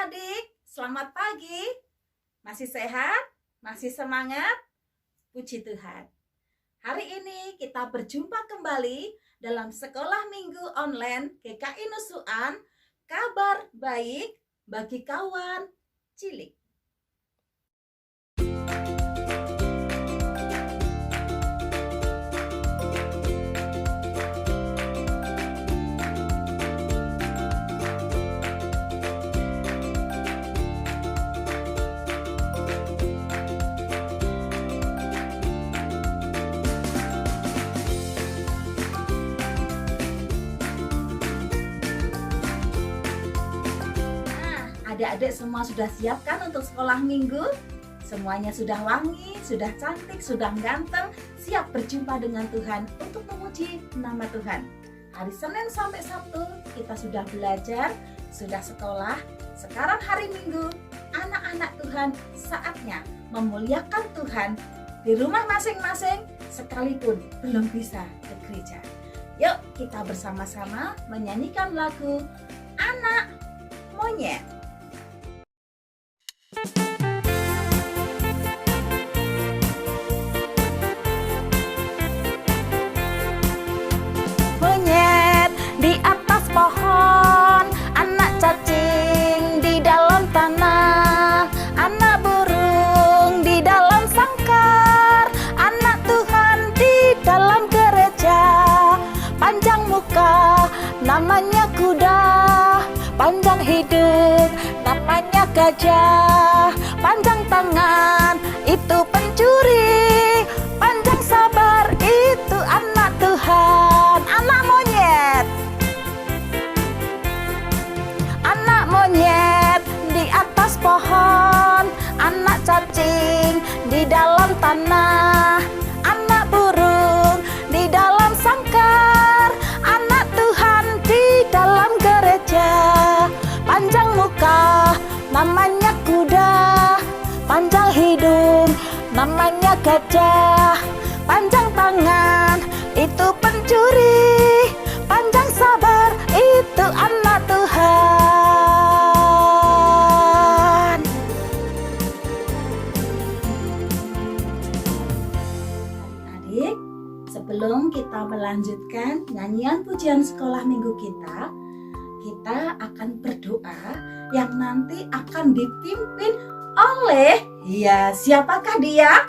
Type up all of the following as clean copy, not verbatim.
adik-adik, selamat pagi. Masih sehat? Masih semangat? Puji Tuhan. Hari ini kita berjumpa kembali dalam sekolah minggu online GKI Nusuan, kabar baik bagi kawan cilik. Adik-adik semua sudah siap kan untuk sekolah minggu? Semuanya sudah wangi, sudah cantik, sudah ganteng, siap berjumpa dengan Tuhan untuk memuji nama Tuhan. Hari Senin sampai Sabtu kita sudah belajar, sudah sekolah. Sekarang hari Minggu, anak-anak Tuhan saatnya memuliakan Tuhan di rumah masing-masing sekalipun belum bisa ke gereja. Yuk kita bersama-sama menyanyikan lagu Anak Monyet. Monyet di atas pohon, anak cacing di dalam tanah, anak burung di dalam sangkar, anak Tuhan di dalam gereja. Panjang muka namanya kuda, panjang hidup namanya gajah, panjang tangan itu pencuri, panjang sabar itu anak Tuhan. Anak monyet, anak monyet di atas pohon, anak cacing di dalam tanah, anak burung di dalam sangkar, anak Tuhan di dalam gereja. Panjang muka namanya kuda, panjang hidung namanya gajah, panjang tangan itu pencuri, panjang sabar itu anak Tuhan. Adik-adik, sebelum kita melanjutkan nyanyian pujian sekolah minggu kita akan berdoa yang nanti akan dipimpin oleh, ya siapakah dia?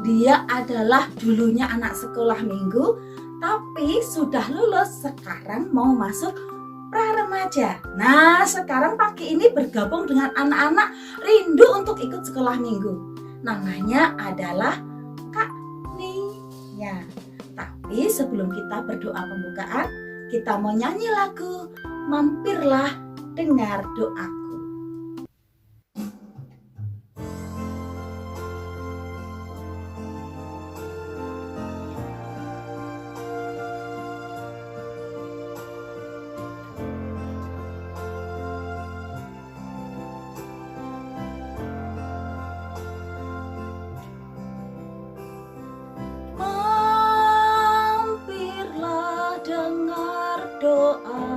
Dia adalah dulunya anak sekolah minggu, tapi sudah lulus, sekarang mau masuk pra-remaja. Nah, sekarang pagi ini bergabung dengan anak-anak rindu untuk ikut sekolah minggu. Namanya adalah Kak Nia. Tapi sebelum kita berdoa pembukaan, kita mau nyanyi lagu Mampirlah Dengar Doaku. Mampirlah dengar doa.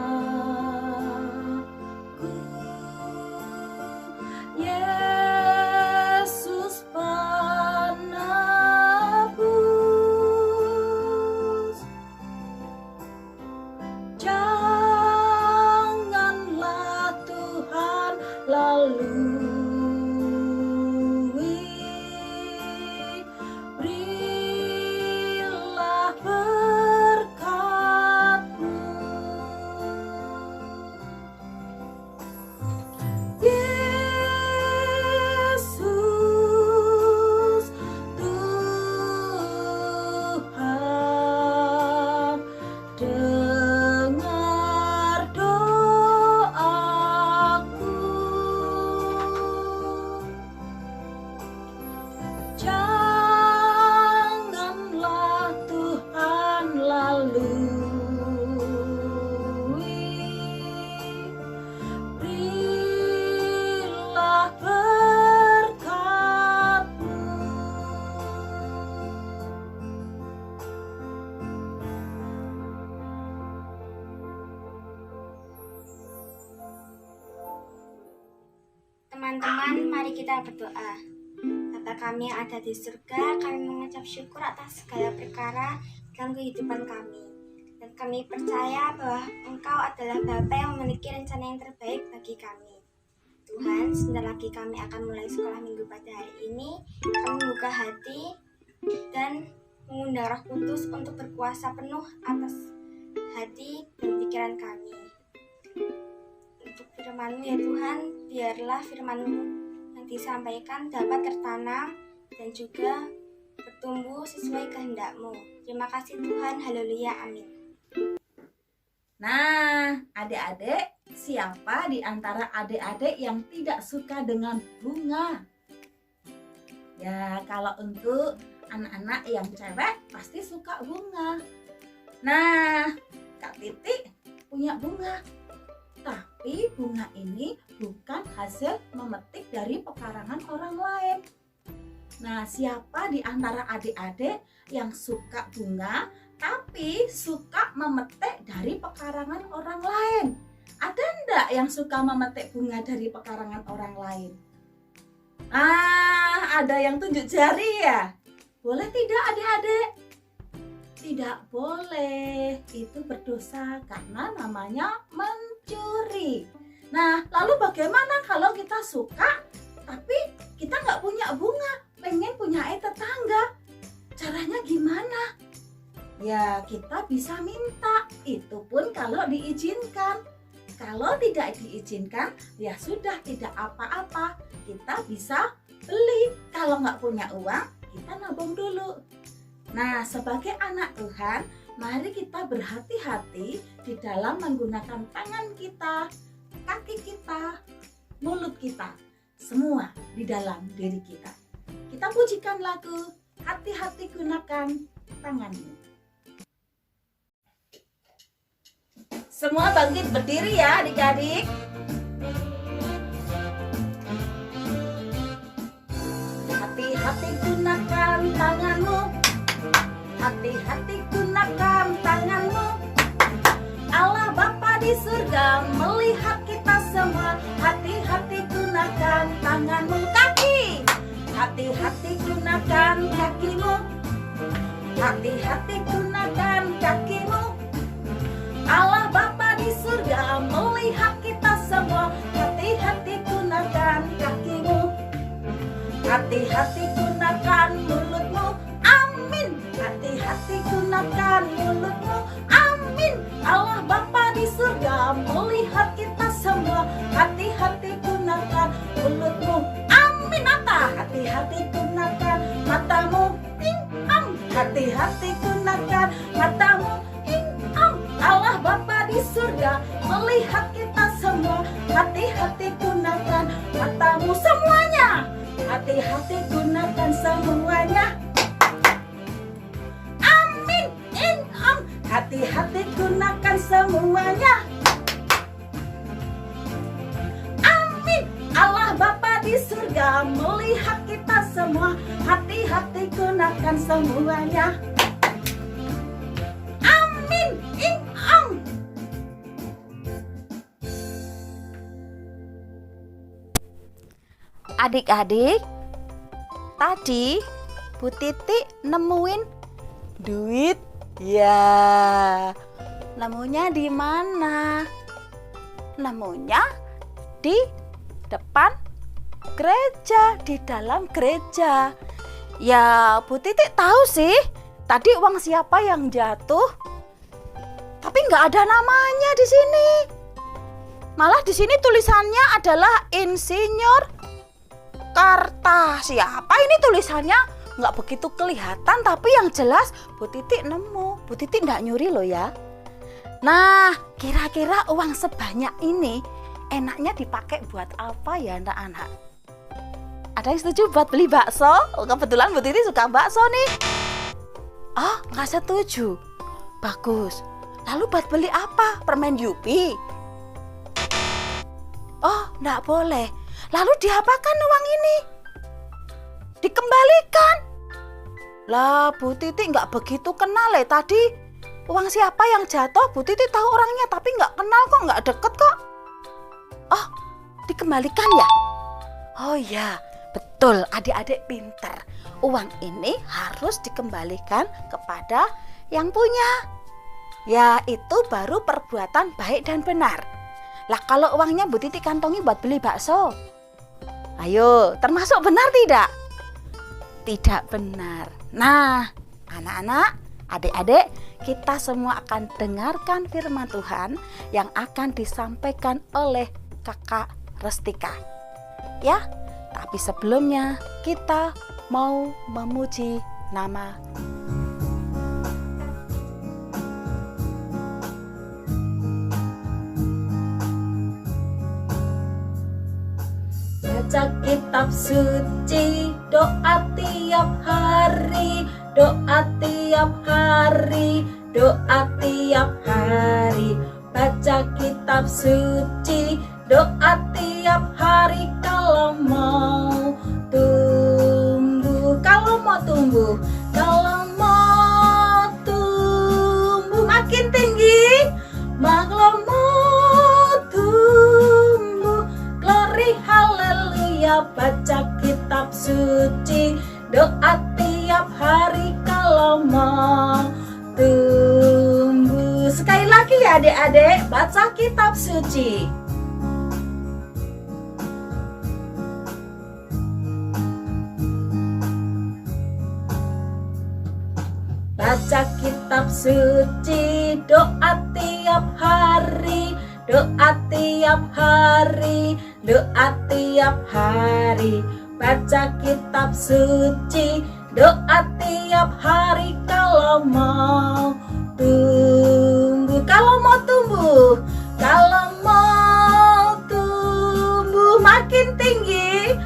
Dengar doaku. Teman-teman, mari kita berdoa. Bapa kami yang ada di surga, kami mengucap syukur atas segala perkara dalam kehidupan kami. Dan kami percaya bahwa Engkau adalah Bapa yang memiliki rencana yang terbaik bagi kami. Tuhan, sebentar lagi kami akan mulai sekolah minggu pada hari ini. Kami membuka hati dan mengundang Roh Kudus untuk berkuasa penuh atas hati dan pikiran kami. Untuk firman-Mu ya Tuhan, biarlah firman-Mu yang disampaikan dapat tertanam dan juga bertumbuh sesuai kehendak-Mu. Terima kasih Tuhan, haleluya, amin. Nah, adik-adik, siapa di antara adik-adik yang tidak suka dengan bunga? Ya, kalau untuk anak-anak yang cewek pasti suka bunga. Nah, Kak Titik punya bunga. Tapi bunga ini bukan hasil memetik dari pekarangan orang lain. Nah, siapa di antara adik-adik yang suka bunga tapi suka memetik dari pekarangan orang lain? Ada enggak yang suka memetik bunga dari pekarangan orang lain? Ada yang tunjuk jari ya? Boleh tidak adik-adik? Tidak boleh, itu berdosa karena namanya mencuri. Nah, lalu bagaimana kalau kita suka tapi kita nggak punya bunga, pengen punya tetangga? Caranya gimana? Ya, kita bisa minta, itu pun kalau diizinkan. Kalau tidak diizinkan, ya sudah, tidak apa-apa. Kita bisa beli. Kalau nggak punya uang, kita nabung dulu. Nah, sebagai anak Tuhan, mari kita berhati-hati di dalam menggunakan tangan kita, kaki kita, mulut kita, semua di dalam diri kita. Kita pujikan lagu, hati-hati gunakan tanganmu. Semua bangkit berdiri ya adik-adik. Hati-hati gunakan tanganmu. Hati-hati gunakan tanganmu. Allah Bapa di surga melihat kita semua. Hati-hati gunakan tanganmu. Kaki, hati-hati gunakan kakimu. Hati-hati gunakan kakimu. Allah Bapa di surga melihat kita semua. Hati-hati gunakan kakimu. Hati-hati gunakan mulutmu. Amin. Hati-hati gunakan mulutmu. Amin. Allah Bapa di surga melihat kita semua. Hati-hati gunakan mulutmu. Amin. Apa? Hati-hati gunakan matamu. Am. Hati-hati gunakan matamu. Am. Allah Bapa di surga melihat kita semua. Hati-hati gunakan matamu semuanya. Hati-hati gunakan semuanya. Amin. Hati-hati gunakan semuanya. Amin. Allah Bapa di surga melihat kita semua. Hati-hati gunakan semuanya. Amin. Adik-adik, tadi Bu Titik nemuin duit. Ya, nemunya di mana? Nemunya di depan gereja, di dalam gereja. Ya, Bu Titik tahu sih, tadi uang siapa yang jatuh. Tapi nggak ada namanya di sini. Malah di sini tulisannya adalah Insinyur Karta. Siapa ini tulisannya? Nggak begitu kelihatan, tapi yang jelas Bu Titik nemu. Bu Titik nggak nyuri loh ya. Nah, kira-kira uang sebanyak ini enaknya dipakai buat apa ya anak-anak? Ada yang setuju buat beli bakso? Oh, kebetulan Bu Titik suka bakso nih. Oh, nggak setuju. Bagus. Lalu buat beli apa? Permen Yupi? Oh, nggak boleh. Lalu diapakan uang ini? Dikembalikan. Lah, Bu Titik nggak begitu kenal ya tadi. Uang siapa yang jatuh? Bu Titik tahu orangnya, tapi nggak kenal kok, nggak deket kok. Oh, dikembalikan ya? Oh ya, betul, adik-adik pinter. Uang ini harus dikembalikan kepada yang punya. Ya, itu baru perbuatan baik dan benar. Lah kalau uangnya Bu Titi kantongi buat beli bakso, ayo, termasuk benar tidak? Tidak benar. Nah, anak-anak, adik-adik, kita semua akan dengarkan firman Tuhan yang akan disampaikan oleh Kakak Restika. Ya, tapi sebelumnya kita mau memuji nama Baca kitab suci, doa tiap hari, doa tiap hari, doa tiap hari. Baca kitab suci, doa tiap hari kalau mau tumbuh, kalau mau tumbuh, kalau mau tumbuh makin tinggi, kalau mau tumbuh, glory haleluya. Baca kitab suci, doa tiap hari kalau mau tumbuh. Sekali lagi ya adik-adik, baca kitab suci. Baca kitab suci, doa tiap hari, doa tiap hari, doa tiap hari. Baca kitab suci, doa tiap hari kalau mau tumbuh, kalau mau tumbuh, kalau mau tumbuh makin tinggi,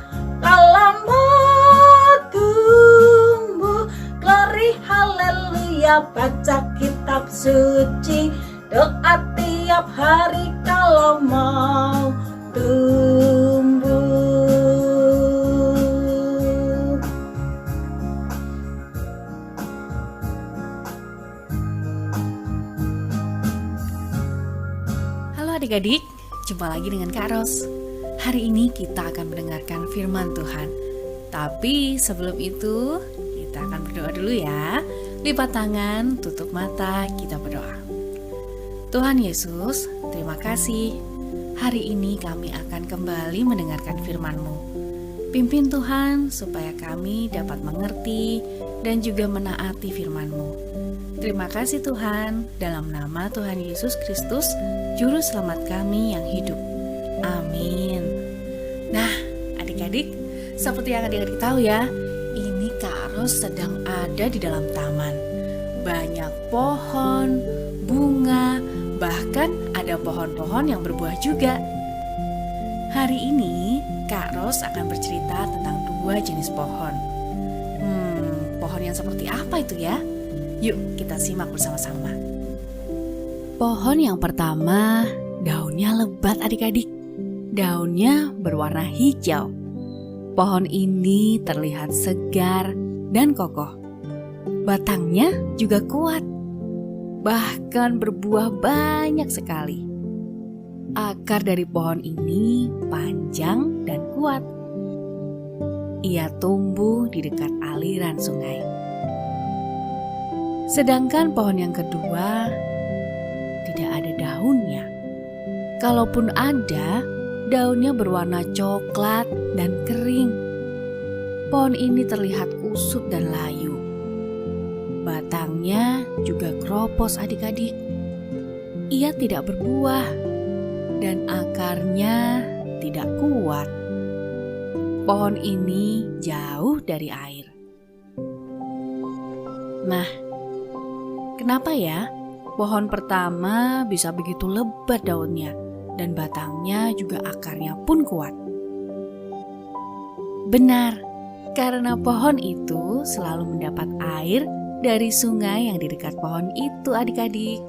kalau mau tumbuh, glory haleluya. Baca kitab suci, doa tiap hari kalau mau tumbuh. Halo adik-adik, jumpa lagi dengan Kak Ros. Hari ini kita akan mendengarkan firman Tuhan. Tapi sebelum itu, kita akan berdoa dulu ya. Lipat tangan, tutup mata, kita berdoa. Tuhan Yesus, terima kasih. Hari ini kami akan kembali mendengarkan firman-Mu. Pimpin Tuhan supaya kami dapat mengerti dan juga menaati firman-Mu. Terima kasih Tuhan, dalam nama Tuhan Yesus Kristus, Juru Selamat kami yang hidup. Amin. Nah, adik-adik, seperti yang adik-adik tahu ya, ini Kak Ros sedang ada di dalam taman. Banyak pohon, bunga, bahkan ada pohon-pohon yang berbuah juga. Hari ini Kak Ros akan bercerita tentang 2 jenis pohon. Pohon yang seperti apa itu ya? Yuk kita simak bersama-sama. Pohon yang pertama, daunnya lebat adik-adik. Daunnya berwarna hijau. Pohon ini terlihat segar dan kokoh. Batangnya juga kuat. Bahkan berbuah banyak sekali. Akar dari pohon ini panjang dan kuat. Ia tumbuh di dekat aliran sungai. Sedangkan pohon yang kedua tidak ada daunnya. Kalaupun ada, daunnya berwarna coklat dan kering. Pohon ini terlihat kusut dan layu. Batangnya juga keropos adik-adik. Ia tidak berbuah dan akarnya tidak kuat. Pohon ini jauh dari air. Nah, kenapa ya pohon pertama bisa begitu lebat daunnya dan batangnya juga akarnya pun kuat? Benar, karena pohon itu selalu mendapat air dari sungai yang di dekat pohon itu adik-adik.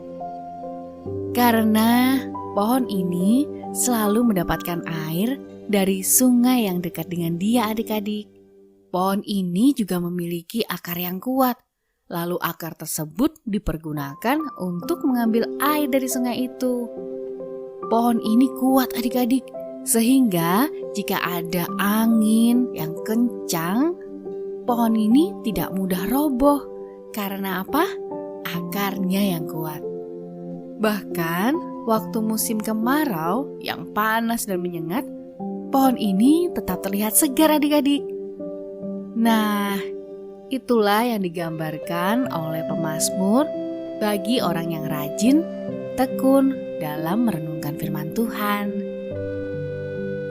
Karena pohon ini selalu mendapatkan air dari sungai yang dekat dengan dia adik-adik. Pohon ini juga memiliki akar yang kuat. Lalu akar tersebut dipergunakan untuk mengambil air dari sungai itu. Pohon ini kuat adik-adik, Sehingga jika ada angin yang kencang, pohon ini tidak mudah roboh. Karena apa? Akarnya yang kuat. Bahkan waktu musim kemarau yang panas dan menyengat, pohon ini tetap terlihat segar adik-adik. Nah, itulah yang digambarkan oleh pemazmur bagi orang yang rajin, tekun dalam merenungkan firman Tuhan.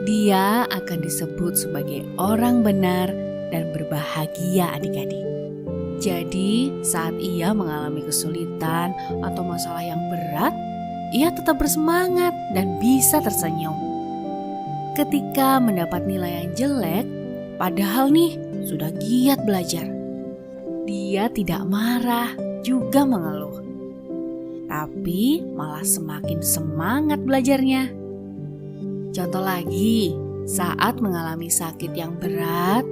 Dia akan disebut sebagai orang benar dan berbahagia adik-adik. Jadi saat ia mengalami kesulitan atau masalah yang berat, ia tetap bersemangat dan bisa tersenyum. Ketika mendapat nilai yang jelek, padahal nih sudah giat belajar, dia tidak marah juga mengeluh, tapi malah semakin semangat belajarnya. Contoh lagi, saat mengalami sakit yang berat,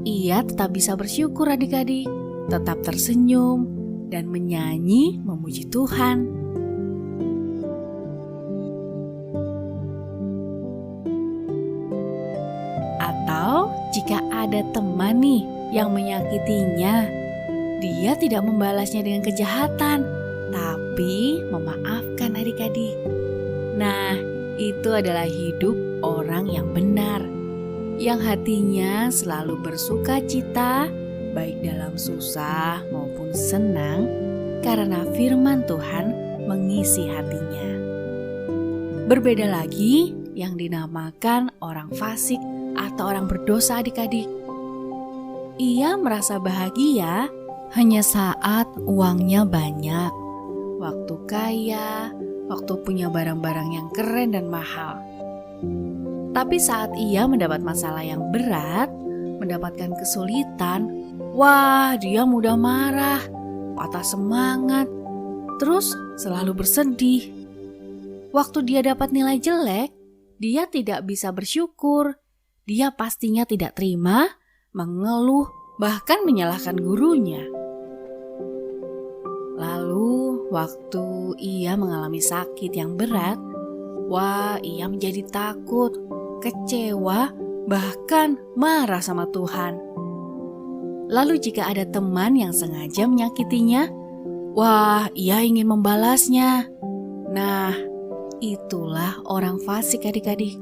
ia tetap bisa bersyukur adik-adik, tetap tersenyum dan menyanyi memuji Tuhan. Atau jika ada teman nih yang menyakitinya, dia tidak membalasnya dengan kejahatan, tapi memaafkan adik-adik. Nah, itu adalah hidup orang yang benar, yang hatinya selalu bersuka cita, baik dalam susah maupun senang, karena firman Tuhan mengisi hatinya. Berbeda lagi yang dinamakan orang fasik atau orang berdosa adik-adik. Ia merasa bahagia hanya saat uangnya banyak, waktu kaya, waktu punya barang-barang yang keren dan mahal. Tapi saat ia mendapat masalah yang berat, mendapatkan kesulitan, wah, dia mudah marah, patah semangat, terus selalu bersedih. Waktu dia dapat nilai jelek, dia tidak bisa bersyukur. Dia pastinya tidak terima, mengeluh, bahkan menyalahkan gurunya. Lalu, waktu ia mengalami sakit yang berat, wah, ia menjadi takut, kecewa, bahkan marah sama Tuhan. Lalu jika ada teman yang sengaja menyakitinya, wah, ia ingin membalasnya. Nah, itulah orang fasik adik-adik,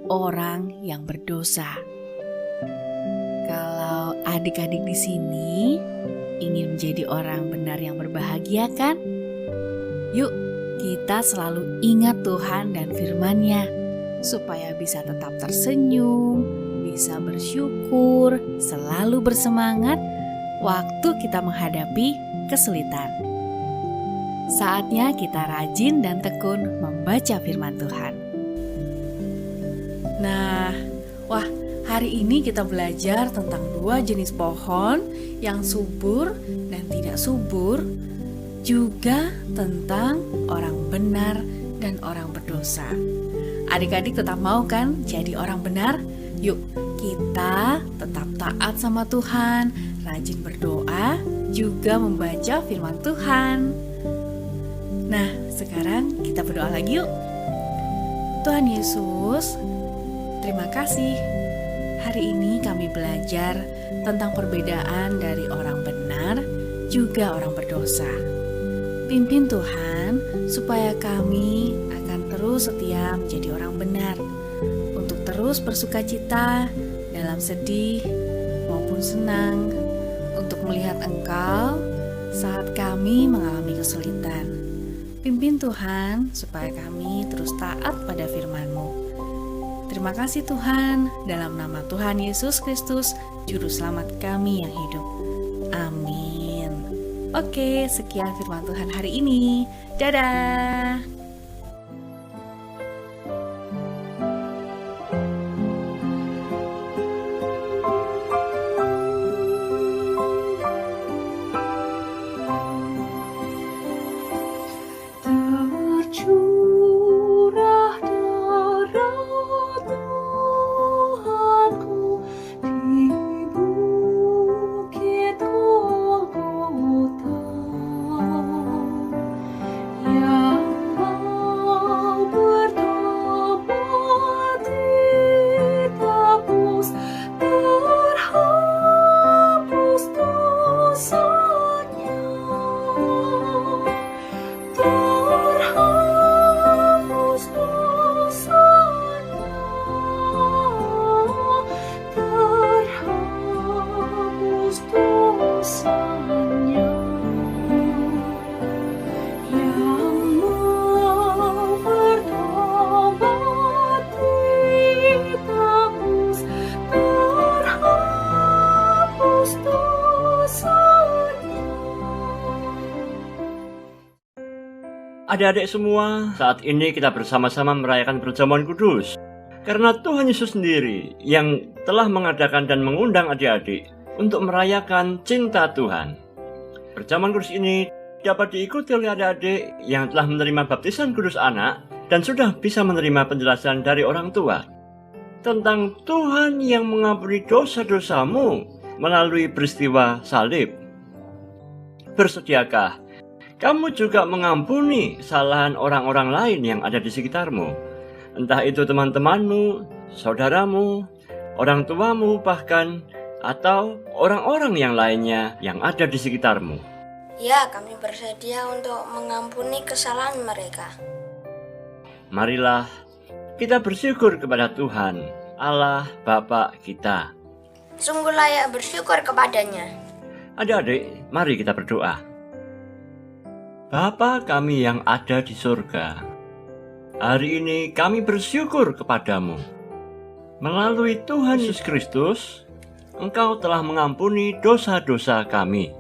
orang yang berdosa. Kalau adik-adik di sini ingin menjadi orang benar yang berbahagia kan? Yuk, kita selalu ingat Tuhan dan firman-Nya supaya bisa tetap tersenyum, bisa bersyukur, selalu bersemangat waktu kita menghadapi kesulitan. Saatnya kita rajin dan tekun membaca firman Tuhan. Nah, wah, hari ini kita belajar tentang dua jenis pohon yang subur dan tidak subur, juga tentang orang benar dan orang berdosa. Adik-adik tetap mau kan jadi orang benar? Yuk, kita tetap taat sama Tuhan, rajin berdoa, juga membaca firman Tuhan. Nah, sekarang kita berdoa lagi yuk. Tuhan Yesus, terima kasih. Hari ini kami belajar tentang perbedaan dari orang benar juga orang berdosa. Pimpin Tuhan supaya kami akan terus setia menjadi orang benar, untuk terus bersukacita dalam sedih maupun senang, untuk melihat Engkau saat kami mengalami kesulitan. Pimpin Tuhan supaya kami terus taat pada firman-Mu. Terima kasih Tuhan, dalam nama Tuhan Yesus Kristus, Juru Selamat kami yang hidup. Amin. Oke, sekian firman Tuhan hari ini. Dadah. Yang Adik-adik semua, saat ini kita bersama-sama merayakan perjamuan kudus. Karena Tuhan Yesus sendiri yang telah mengadakan dan mengundang adik-adik untuk merayakan cinta Tuhan. Perjamuan kudus ini dapat diikuti oleh adik-adik yang telah menerima baptisan kudus anak dan sudah bisa menerima penjelasan dari orang tua tentang Tuhan yang mengampuni dosa-dosamu melalui peristiwa salib. Bersediakah kamu juga mengampuni kesalahan orang-orang lain yang ada di sekitarmu? Entah itu teman-temanmu, saudaramu, orang tuamu bahkan, atau orang-orang yang lainnya yang ada di sekitarmu. Ya, kami bersedia untuk mengampuni kesalahan mereka. Marilah kita bersyukur kepada Tuhan, Allah Bapa kita. Sungguh layak bersyukur kepadanya. Adik-adik, mari kita berdoa. Bapa kami yang ada di surga, hari ini kami bersyukur kepadamu. Melalui Tuhan Yesus Kristus, Engkau telah mengampuni dosa-dosa kami.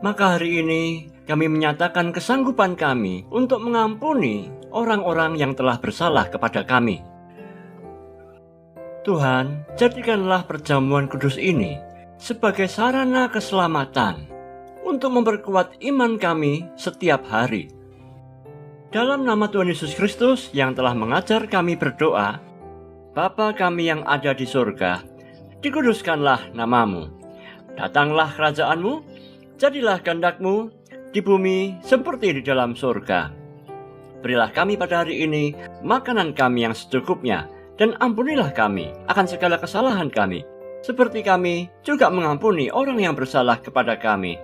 Maka hari ini kami menyatakan kesanggupan kami untuk mengampuni orang-orang yang telah bersalah kepada kami. Tuhan, jadikanlah perjamuan kudus ini sebagai sarana keselamatan untuk memperkuat iman kami setiap hari. Dalam nama Tuhan Yesus Kristus yang telah mengajar kami berdoa, Bapa kami yang ada di surga, dikuduskanlah namamu. Datanglah kerajaanmu, jadilah kehendak-mu di bumi seperti di dalam surga. Berilah kami pada hari ini makanan kami yang secukupnya, dan ampunilah kami akan segala kesalahan kami, seperti kami juga mengampuni orang yang bersalah kepada kami.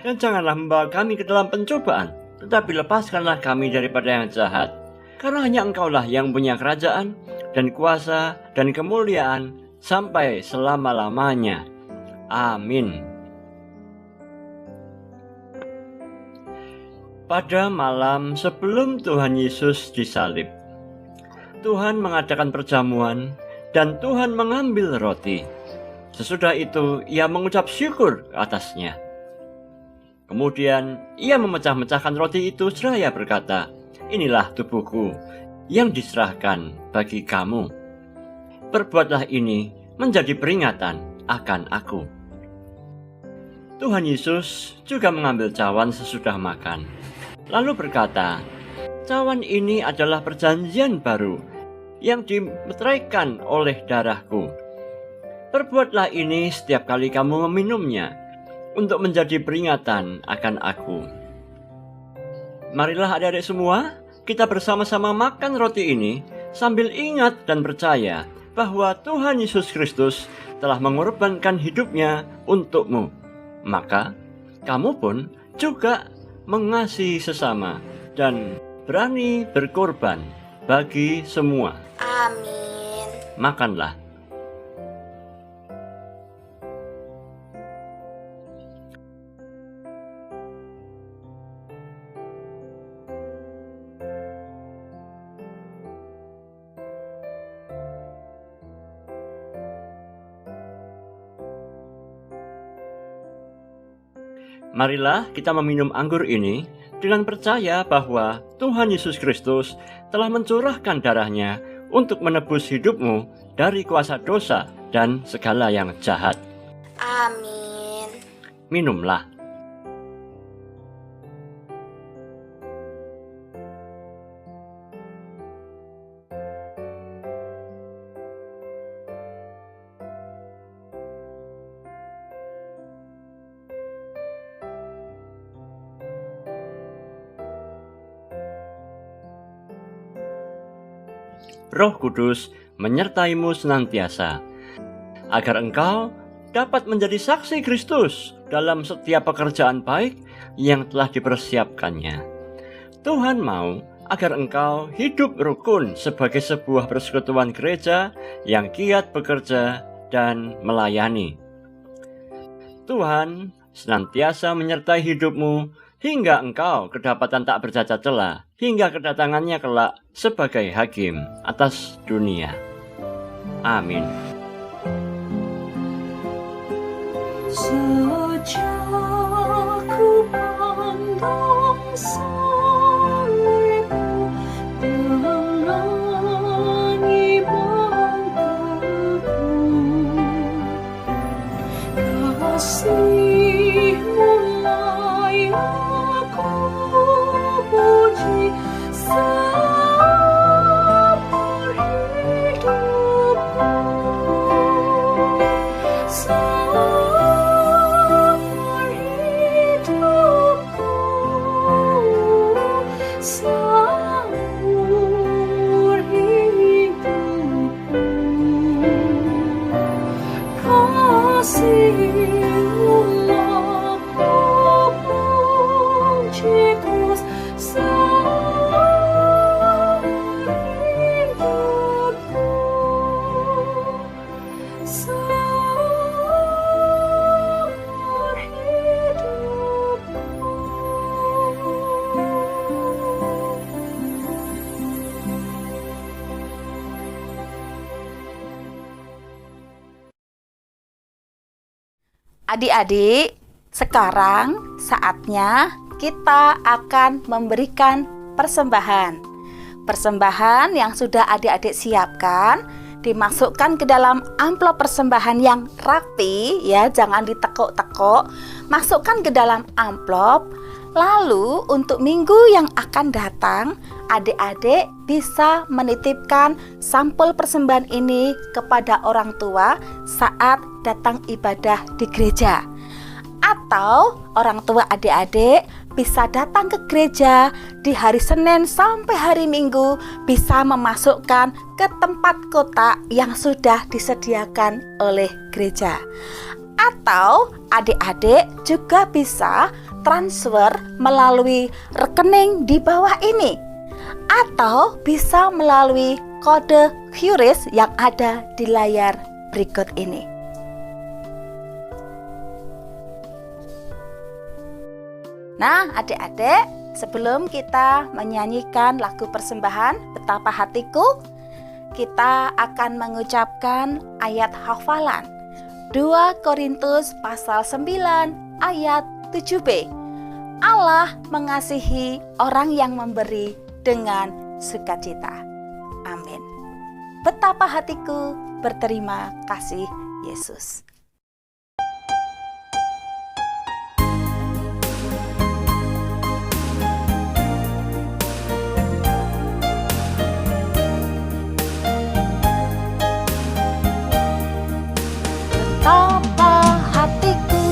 Dan janganlah membawa kami ke dalam pencobaan, tetapi lepaskanlah kami daripada yang jahat. Karena hanya Engkaulah yang punya kerajaan, dan kuasa, dan kemuliaan, sampai selama-lamanya. Amin. Pada malam sebelum Tuhan Yesus disalib, Tuhan mengadakan perjamuan, dan Tuhan mengambil roti. Sesudah itu, Ia mengucap syukur atasnya. Kemudian Ia memecah-mecahkan roti itu seraya berkata, "Inilah tubuhku yang diserahkan bagi kamu. Perbuatlah ini menjadi peringatan akan aku." Tuhan Yesus juga mengambil cawan sesudah makan, lalu berkata, "Cawan ini adalah perjanjian baru yang dimeteraikan oleh darahku. Perbuatlah ini setiap kali kamu meminumnya, untuk menjadi peringatan akan aku." Marilah adik-adik semua, kita bersama-sama makan roti ini sambil ingat dan percaya bahwa Tuhan Yesus Kristus telah mengorbankan hidupnya untukmu. Maka kamu pun juga mengasihi sesama dan berani berkorban bagi semua. Amin. Makanlah. Marilah kita meminum anggur ini dengan percaya bahwa Tuhan Yesus Kristus telah mencurahkan darahnya untuk menebus hidupmu dari kuasa dosa dan segala yang jahat. Amin. Minumlah. Roh Kudus menyertaimu senantiasa, agar engkau dapat menjadi saksi Kristus dalam setiap pekerjaan baik yang telah dipersiapkannya. Tuhan mau agar engkau hidup rukun sebagai sebuah persekutuan gereja yang giat bekerja dan melayani. Tuhan senantiasa menyertai hidupmu hingga engkau kedapatan tak bercacat celah, hingga kedatangannya kelak sebagai hakim atas dunia. Amin. Sejak ku pandang salib Adik-adik, sekarang saatnya kita akan memberikan persembahan. Persembahan yang sudah adik-adik siapkan dimasukkan ke dalam amplop persembahan yang rapi ya, jangan ditekuk-tekuk. Masukkan ke dalam amplop. Lalu untuk minggu yang akan datang, adik-adik bisa menitipkan sampel persembahan ini kepada orang tua saat datang ibadah di gereja. Atau orang tua adik-adik bisa datang ke gereja di hari Senin sampai hari Minggu, bisa memasukkan ke tempat kotak yang sudah disediakan oleh gereja. Atau adik-adik juga bisa transfer melalui rekening di bawah ini, atau bisa melalui kode QRIS yang ada di layar berikut ini. Nah, adik-adik, sebelum kita menyanyikan lagu persembahan Betapa Hatiku, kita akan mengucapkan ayat hafalan 2 Korintus pasal 9 ayat 7b. Allah mengasihi orang yang memberi dengan sukacita. Amin. Betapa hatiku berterima kasih Yesus. Betapa hatiku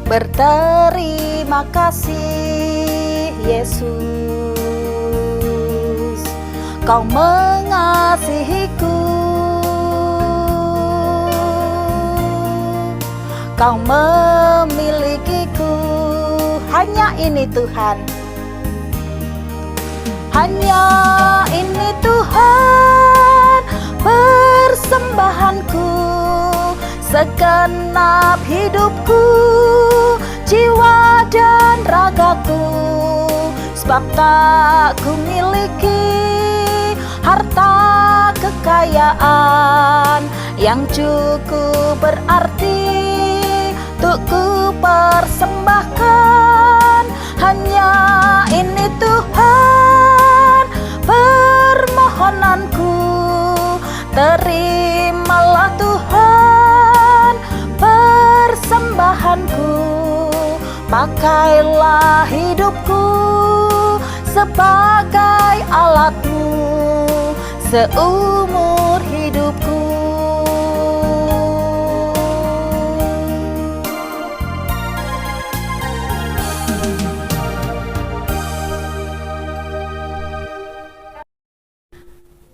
berterima kasih Yesus, Kau mengasihiku, Kau memilikiku. Hanya ini Tuhan, hanya ini Tuhan persembahanku, segenap hidupku, jiwa dan ragaku. Sebab tak ku miliki harta kekayaan yang cukup berarti untuk ku persembahkan. Hanya ini Tuhan permohonanku, terimalah Tuhan persembahanku. Pakailah hidupku sebagai alatmu seumur hidupku.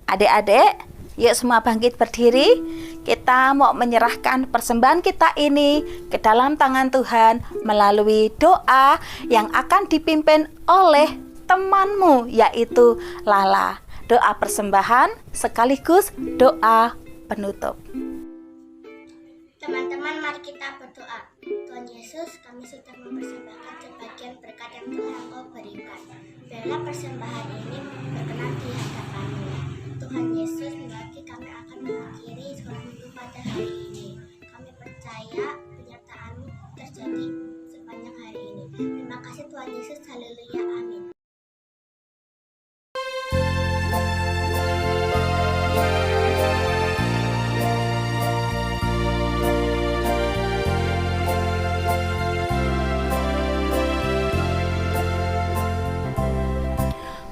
Adik-adik, yuk semua bangkit berdiri. Kita mau menyerahkan persembahan kita ini ke dalam tangan Tuhan melalui doa yang akan dipimpin oleh temanmu, yaitu Lala. Doa persembahan sekaligus doa penutup. Teman-teman, mari kita berdoa. Tuhan Yesus, kami sudah mempersembahkan sebagian berkat yang telah Engkau berikan. Biarlah persembahan ini berkenan di hadapan-Mu. Tuhan Yesus, lagi kami akan mengakhiri sekolah minggu pada hari ini. Kami percaya penyertaan-Mu terjadi sepanjang hari ini. Terima kasih Tuhan Yesus, haleluya, amin.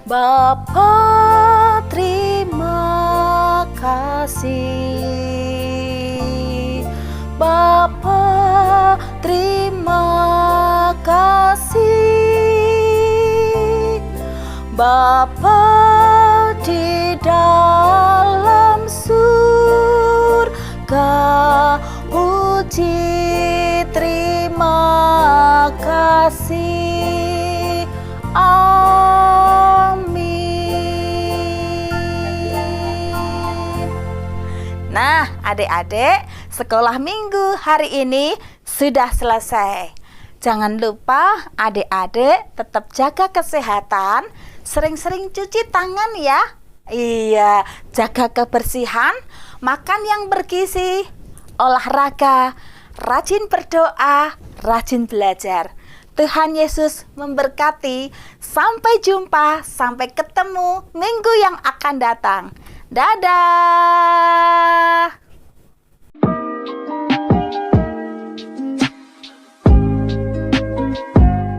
Bapa, terima kasih. Bapa, terima kasih. Bapa di dalam surga, puji terima kasih. Nah, adik-adik, sekolah minggu hari ini sudah selesai. Jangan lupa adik-adik tetap jaga kesehatan, sering-sering cuci tangan ya. Iya, jaga kebersihan, makan yang bergizi, olahraga, rajin berdoa, rajin belajar. Tuhan Yesus memberkati. Sampai jumpa, sampai ketemu minggu yang akan datang. Dadah.